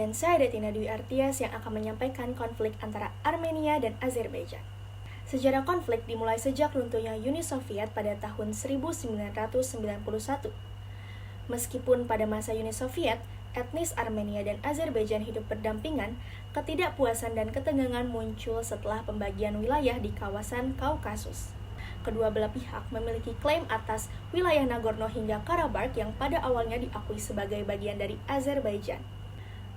Dengan saya Detina Dwi Artias yang akan menyampaikan konflik antara Armenia dan Azerbaijan. Sejarah konflik dimulai sejak runtuhnya Uni Soviet pada tahun 1991. Meskipun pada masa Uni Soviet, etnis Armenia dan Azerbaijan hidup berdampingan, ketidakpuasan dan ketegangan muncul setelah pembagian wilayah di kawasan Kaukasus. Kedua belah pihak memiliki klaim atas wilayah Nagorno hingga Karabakh yang pada awalnya diakui sebagai bagian dari Azerbaijan.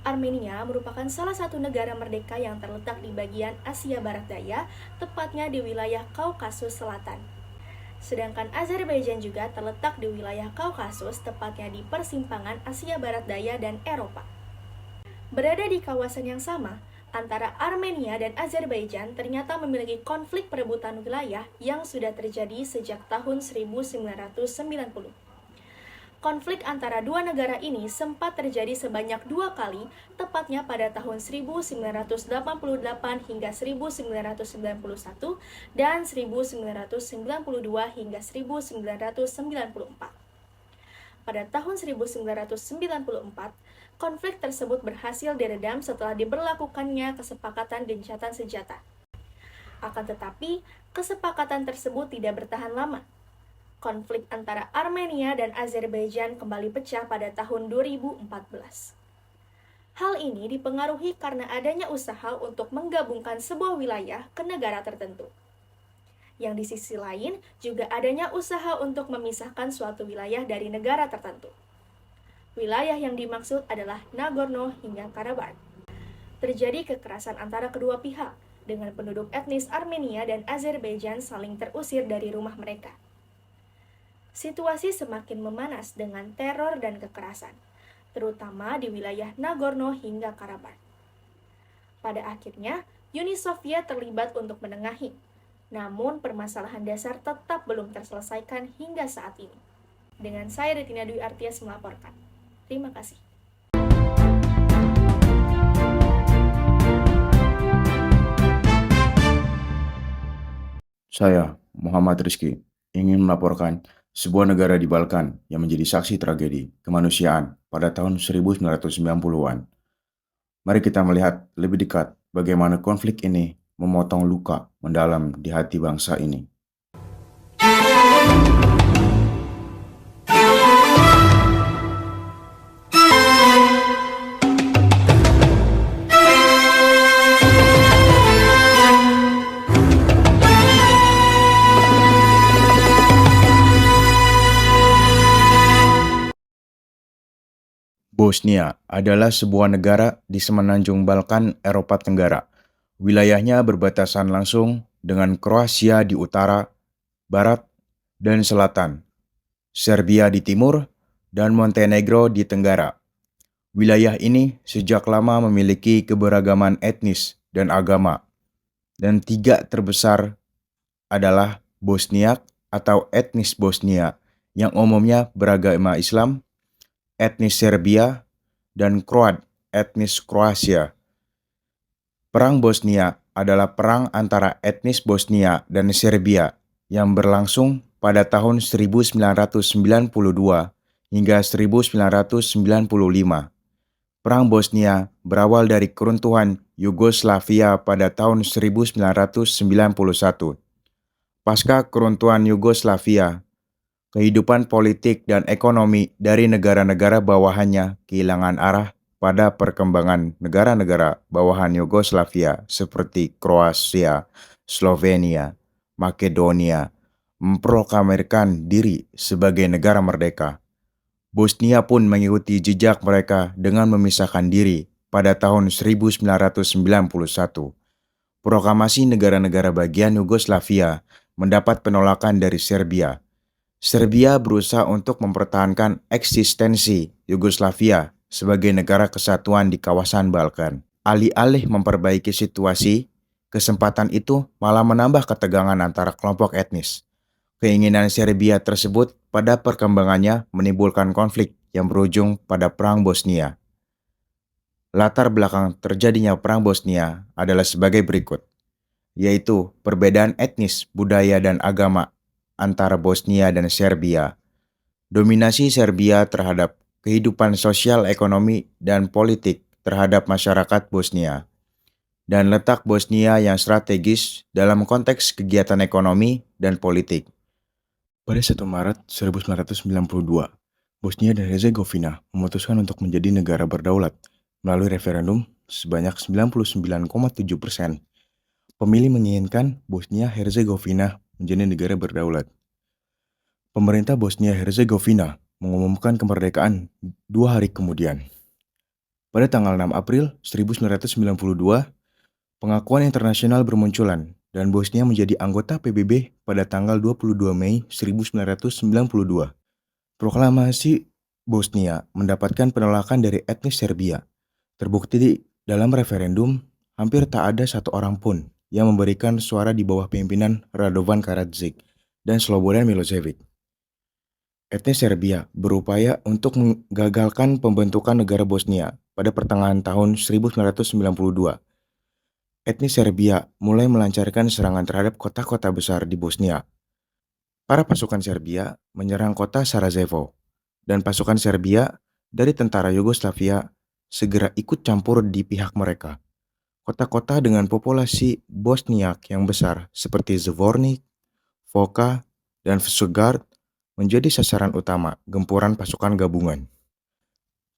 Armenia merupakan salah satu negara merdeka yang terletak di bagian Asia Barat Daya, tepatnya di wilayah Kaukasus Selatan. Sedangkan Azerbaijan juga terletak di wilayah Kaukasus, tepatnya di persimpangan Asia Barat Daya dan Eropa. Berada di kawasan yang sama, antara Armenia dan Azerbaijan ternyata memiliki konflik perebutan wilayah yang sudah terjadi sejak tahun 1990. Konflik antara dua negara ini sempat terjadi sebanyak 2 kali, tepatnya pada tahun 1988 hingga 1991 dan 1992 hingga 1994. Pada tahun 1994, konflik tersebut berhasil diredam setelah diberlakukannya kesepakatan gencatan senjata. Akan tetapi, kesepakatan tersebut tidak bertahan lama. Konflik antara Armenia dan Azerbaijan kembali pecah pada tahun 2014. Hal ini dipengaruhi karena adanya usaha untuk menggabungkan sebuah wilayah ke negara tertentu. Yang di sisi lain juga adanya usaha untuk memisahkan suatu wilayah dari negara tertentu. Wilayah yang dimaksud adalah Nagorno hingga Karabakh. Terjadi kekerasan antara kedua pihak, dengan penduduk etnis Armenia dan Azerbaijan saling terusir dari rumah mereka. Situasi semakin memanas dengan teror dan kekerasan, terutama di wilayah Nagorno hingga Karabakh. Pada akhirnya, Uni Soviet terlibat untuk menengahi, namun permasalahan dasar tetap belum terselesaikan hingga saat ini. Dengan saya Detina Dwi Artias melaporkan. Terima kasih. Saya, Muhammad Rizky, ingin melaporkan sebuah negara di Balkan yang menjadi saksi tragedi kemanusiaan pada tahun 1990-an. Mari kita melihat lebih dekat bagaimana konflik ini memotong luka mendalam di hati bangsa ini. Bosnia adalah sebuah negara di semenanjung Balkan, Eropa Tenggara. Wilayahnya berbatasan langsung dengan Kroasia di utara, barat, dan selatan, Serbia di timur, dan Montenegro di tenggara. Wilayah ini sejak lama memiliki keberagaman etnis dan agama, dan 3 terbesar adalah Bosniak atau etnis Bosnia yang umumnya beragama Islam, etnis Serbia, dan Kroat, etnis Kroasia. Perang Bosnia adalah perang antara etnis Bosnia dan Serbia yang berlangsung pada tahun 1992 hingga 1995. Perang Bosnia berawal dari keruntuhan Yugoslavia pada tahun 1991. Pasca keruntuhan Yugoslavia, kehidupan politik dan ekonomi dari negara-negara bawahannya kehilangan arah pada perkembangan negara-negara bawahan Yugoslavia seperti Kroasia, Slovenia, Makedonia memproklamirkan diri sebagai negara merdeka. Bosnia pun mengikuti jejak mereka dengan memisahkan diri pada tahun 1991. Proklamasi negara-negara bagian Yugoslavia mendapat penolakan dari Serbia. Serbia berusaha untuk mempertahankan eksistensi Yugoslavia sebagai negara kesatuan di kawasan Balkan. Alih-alih memperbaiki situasi, kesempatan itu malah menambah ketegangan antara kelompok etnis. Keinginan Serbia tersebut pada perkembangannya menimbulkan konflik yang berujung pada Perang Bosnia. Latar belakang terjadinya Perang Bosnia adalah sebagai berikut, yaitu perbedaan etnis, budaya, dan agama antara Bosnia dan Serbia. Dominasi Serbia terhadap kehidupan sosial, ekonomi, dan politik terhadap masyarakat Bosnia, dan letak Bosnia yang strategis dalam konteks kegiatan ekonomi dan politik. Pada 1 Maret 1992, Bosnia dan Herzegovina memutuskan untuk menjadi negara berdaulat melalui referendum sebanyak 99,7%. Pemilih menginginkan Bosnia-Herzegovina menjadi negara berdaulat. Pemerintah Bosnia-Herzegovina mengumumkan kemerdekaan 2 hari kemudian. Pada tanggal 6 April 1992, pengakuan internasional bermunculan dan Bosnia menjadi anggota PBB pada tanggal 22 Mei 1992. Proklamasi Bosnia mendapatkan penolakan dari etnis Serbia. Terbukti dalam referendum, hampir tak ada satu orang pun yang memberikan suara di bawah pimpinan Radovan Karadzic dan Slobodan Milosevic. Etnis Serbia berupaya untuk menggagalkan pembentukan negara Bosnia pada pertengahan tahun 1992. Etnis Serbia mulai melancarkan serangan terhadap kota-kota besar di Bosnia. Para pasukan Serbia menyerang kota Sarajevo, dan pasukan Serbia dari tentara Yugoslavia segera ikut campur di pihak mereka. Kota-kota dengan populasi Bosniak yang besar seperti Zvornik, Foča, dan Vukovar menjadi sasaran utama gempuran pasukan gabungan.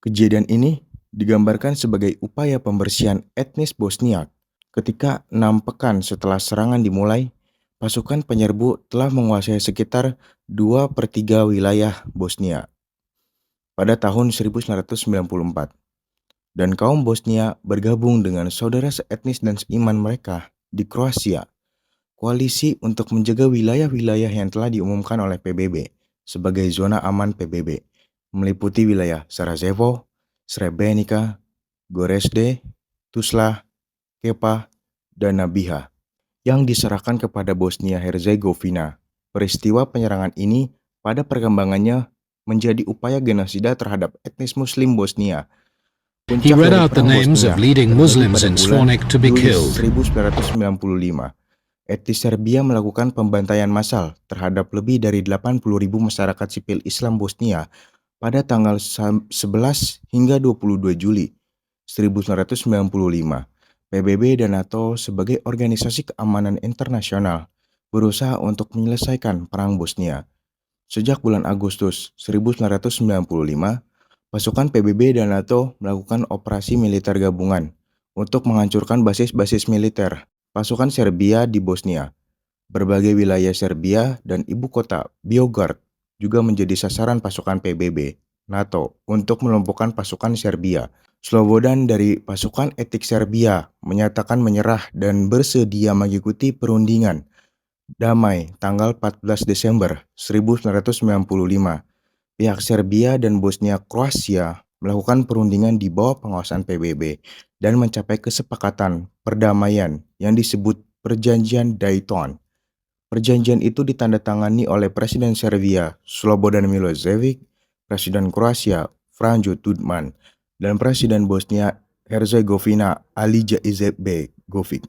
Kejadian ini digambarkan sebagai upaya pembersihan etnis Bosniak. Ketika 6 pekan setelah serangan dimulai, pasukan penyerbu telah menguasai sekitar 2/3 wilayah Bosnia pada tahun 1994. Dan kaum Bosnia bergabung dengan saudara seetnis dan seiman mereka di Kroasia. Koalisi untuk menjaga wilayah-wilayah yang telah diumumkan oleh PBB sebagai zona aman PBB, meliputi wilayah Sarajevo, Srebrenica, Gorizde, Tuzla, Kepa, dan Nabiha, yang diserahkan kepada Bosnia-Herzegovina. Peristiwa penyerangan ini pada perkembangannya menjadi upaya genosida terhadap etnis Muslim Bosnia. He read out the names of leading Muslims in Zvornik to be killed. 1995, etnis Serbia melakukan pembantaian massal terhadap lebih dari 80.000 masyarakat sipil Islam Bosnia pada tanggal 11 hingga 22 Juli 1995. PBB dan NATO sebagai organisasi keamanan internasional berusaha untuk menyelesaikan perang Bosnia. Sejak bulan Agustus 1995, pasukan PBB dan NATO melakukan operasi militer gabungan untuk menghancurkan basis-basis militer pasukan Serbia di Bosnia. Berbagai wilayah Serbia dan ibu kota Beograd juga menjadi sasaran pasukan PBB NATO untuk melumpuhkan pasukan Serbia. Slobodan dari pasukan etik Serbia menyatakan menyerah dan bersedia mengikuti perundingan damai tanggal 14 Desember 1995. Pihak Serbia dan Bosnia Kroasia melakukan perundingan di bawah pengawasan PBB dan mencapai kesepakatan perdamaian yang disebut Perjanjian Dayton. Perjanjian itu ditandatangani oleh Presiden Serbia Slobodan Milosevic, Presiden Kroasia Franjo Tudjman, dan Presiden Bosnia Herzegovina Alija Izetbegovic.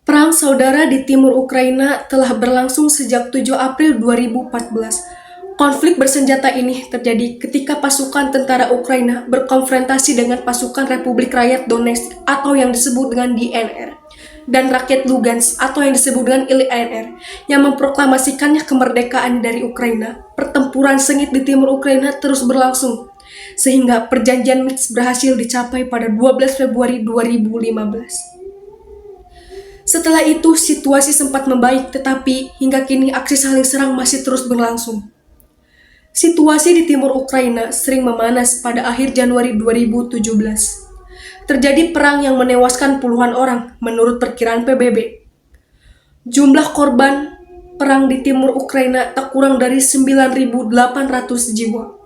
Perang saudara di timur Ukraina telah berlangsung sejak 7 April 2014. Konflik bersenjata ini terjadi ketika pasukan tentara Ukraina berkonfrontasi dengan pasukan Republik Rakyat Donetsk atau yang disebut dengan DNR dan rakyat Lugansk atau yang disebut dengan LNR yang memproklamasikannya kemerdekaan dari Ukraina. Pertempuran sengit di timur Ukraina terus berlangsung sehingga perjanjian Minsk berhasil dicapai pada 12 Februari 2015. Setelah itu, situasi sempat membaik, tetapi hingga kini aksi saling serang masih terus berlangsung. Situasi di timur Ukraina sering memanas pada akhir Januari 2017. Terjadi perang yang menewaskan puluhan orang, menurut perkiraan PBB. Jumlah korban perang di timur Ukraina tak kurang dari 9.800 jiwa.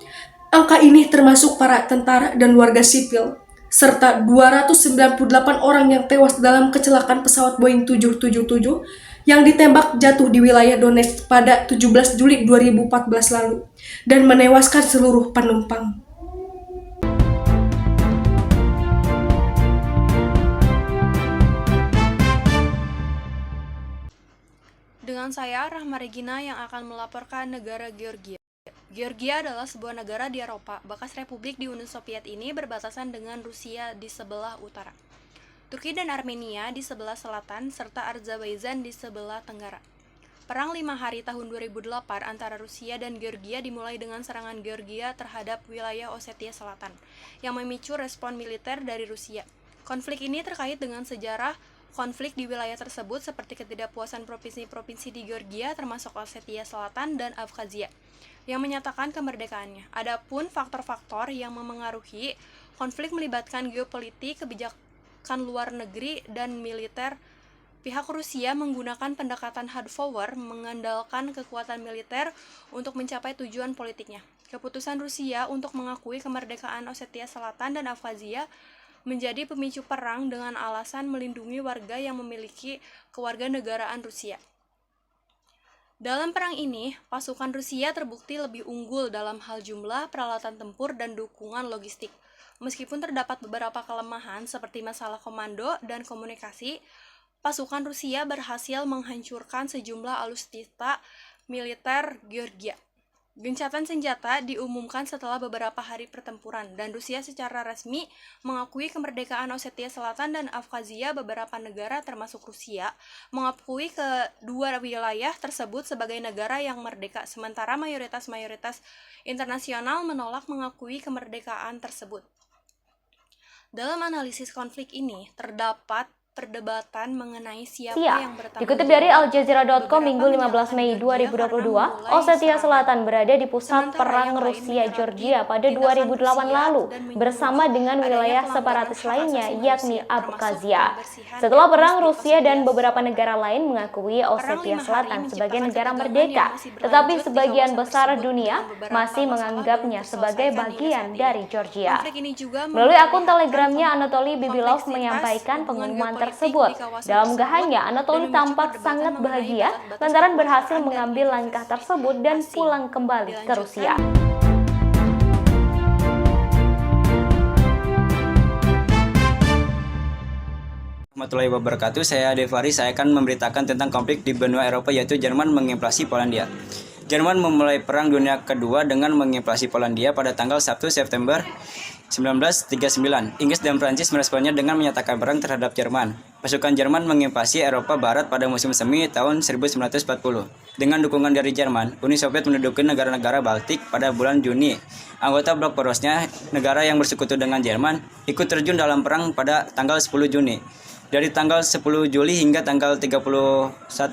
Angka ini termasuk para tentara dan warga sipil, serta 298 orang yang tewas dalam kecelakaan pesawat Boeing 777 yang ditembak jatuh di wilayah Donetsk pada 17 Juli 2014 lalu dan menewaskan seluruh penumpang. Dengan Dengan saya, Rahma Regina, yang akan melaporkan negara Georgia. Georgia adalah sebuah negara di Eropa, bekas republik di Uni Soviet ini berbatasan dengan Rusia di sebelah utara, Turki dan Armenia di sebelah selatan, serta Azerbaijan di sebelah tenggara. Perang 5 hari tahun 2008 antara Rusia dan Georgia dimulai dengan serangan Georgia terhadap wilayah Osetia Selatan, yang memicu respon militer dari Rusia. Konflik ini terkait dengan sejarah konflik di wilayah tersebut seperti ketidakpuasan provinsi-provinsi di Georgia termasuk Osetia Selatan dan Abkhazia yang menyatakan kemerdekaannya. Adapun faktor-faktor yang memengaruhi konflik melibatkan geopolitik, kebijakan luar negeri, dan militer. Pihak Rusia menggunakan pendekatan hard power, mengandalkan kekuatan militer untuk mencapai tujuan politiknya. Keputusan Rusia untuk mengakui kemerdekaan Osetia Selatan dan Abkhazia menjadi pemicu perang dengan alasan melindungi warga yang memiliki kewarganegaraan Rusia. Dalam perang ini, pasukan Rusia terbukti lebih unggul dalam hal jumlah, peralatan tempur, dan dukungan logistik. Meskipun terdapat beberapa kelemahan seperti masalah komando dan komunikasi, pasukan Rusia berhasil menghancurkan sejumlah alutsista militer Georgia. Gencatan senjata diumumkan setelah beberapa hari pertempuran, dan Rusia secara resmi mengakui kemerdekaan Osetia Selatan dan Abkhazia. Beberapa negara termasuk Rusia mengakui kedua wilayah tersebut sebagai negara yang merdeka, sementara mayoritas internasional menolak mengakui kemerdekaan tersebut. Dalam analisis konflik ini, terdapat perdebatan mengenai siapa yang bertanggung Dikutip dari Aljazeera.com Minggu 15 Mei 2022, Osetia Selatan berada di pusat perang Rusia-Georgia pada 2008 lalu bersama dengan wilayah separatis lainnya yakni Abkhazia. Setelah perang, Rusia dan beberapa negara lain mengakui Osetia Selatan sebagai negara merdeka, tetapi sebagian besar dunia masih menganggapnya sebagai bagian dari Georgia. Melalui akun Telegramnya, Anatoly Bibilov menyampaikan pengumuman tersebut. Dalam unggahannya, Anatoly tampak sangat bahagia lantaran berhasil mengambil langkah tersebut dan pulang kembali ke Rusia. Warahmatullahi wabarakatuh. Saya Devari. Saya akan memberitakan tentang konflik di benua Eropa, yaitu Jerman menginvasi Polandia. Jerman memulai Perang Dunia Kedua dengan menginvasi Polandia pada tanggal 1 September 1939. Inggris dan Prancis meresponnya dengan menyatakan perang terhadap Jerman. Pasukan Jerman menginvasi Eropa Barat pada musim semi tahun 1940. Dengan dukungan dari Jerman, Uni Soviet menduduki negara-negara Baltik pada bulan Juni. Anggota blok porosnya, negara yang bersekutu dengan Jerman, ikut terjun dalam perang pada tanggal 10 Juni. Dari tanggal 10 Juli hingga tanggal 31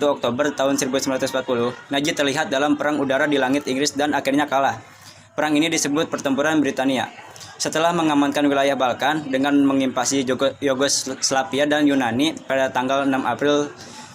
Oktober tahun 1940, Nazi terlihat dalam perang udara di langit Inggris dan akhirnya kalah. Perang ini disebut Pertempuran Britania. Setelah mengamankan wilayah Balkan dengan menginvasi Yugoslavia dan Yunani pada tanggal 6 April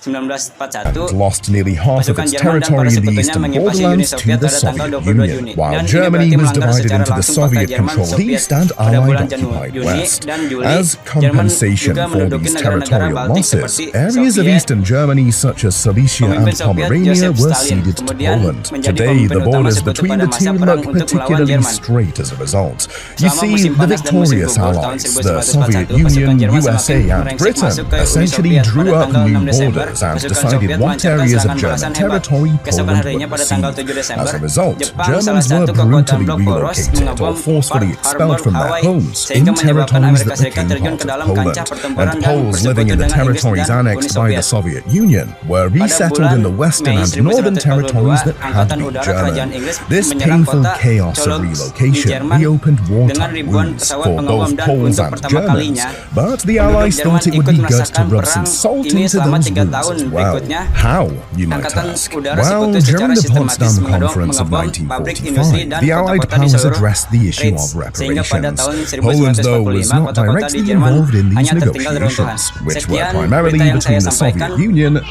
1941, lost nearly half of pasukan its Jerman dan territory para in the sekutunya eastern menginvasi Uni borderlands to Soviet the pada tanggal Soviet 22 Juni, Union, while dan ini Germany berarti was melanggar divided secara into the langsung peta Jerman Soviet-controlled Soviet East and pada bulan Allied-occupied Juni West. dan Juli. As Jerman compensation juga for menduduki these negara-negara territorial Baltik losses, seperti areas of Soviet. eastern Germany such as Silesia Pemimpin and Soviet Pomerania Joseph were Stalin ceded to kemudian Poland. menjadi Today, pemimpin the utama borders sekutu between pada the masa two perang look untuk melawan particularly Jerman. straight as a result. You Selama see, musim the panas dan musim victorious gugur tahun allies, the 1941, Soviet pasukan Union, Jerman USA, semakin and merengsek Britain masuk ke Uni essentially Soviet drew pada up tanggal 6 new Desember. borders and Pasukan decided Soviet what melancarkan areas of serangan German balasan hebat. territory Keesokan Poland harinya would pada tanggal receive. 7 Desember, As a result, Jepang, Germans salah were satu kekuatan brutally blok poros, relocated mengobom or forcefully Pearl expelled from their Harbor, homes sehingga in menyebabkan territories Amerika that Serikat became terjun part ke of dalam Poland, kancah pertempuran and dan Poles living bersekutu in the dengan Inggris territories dan Uni annexed by the Soviet. Soviet Union were Pada resettled bulan in the western Mei and northern 1942, territories that had Angkatan been Udara Kerajaan German. Inggris This menyerang painful kota chaos of Cologne di relocation Jerman reopened dengan wartime ribuan wounds pesawat for pengawam both dan Poles untuk and pertama Germans, kalinya but the penduduk Allies Jerman thought it would ikut be good to merasakan rub some perang salt ini into selama those 3 wounds tahun as well. berikutnya. How, you might Angkatan ask? Udara Well, Sekutu secara during the sistematis Potsdam Conference of mengembang pabrik industri 1945, dan the Allied kota-kota di powers seluruh addressed the issue Reich, of sehingga pada reparations. tahun Poland, though, was 1945 not kota-kota di directly Jerman involved in these hanya tertinggal reruntuhan. negotiations, which were Sekian primarily berita yang saya between the Soviet sampaikan. Union, the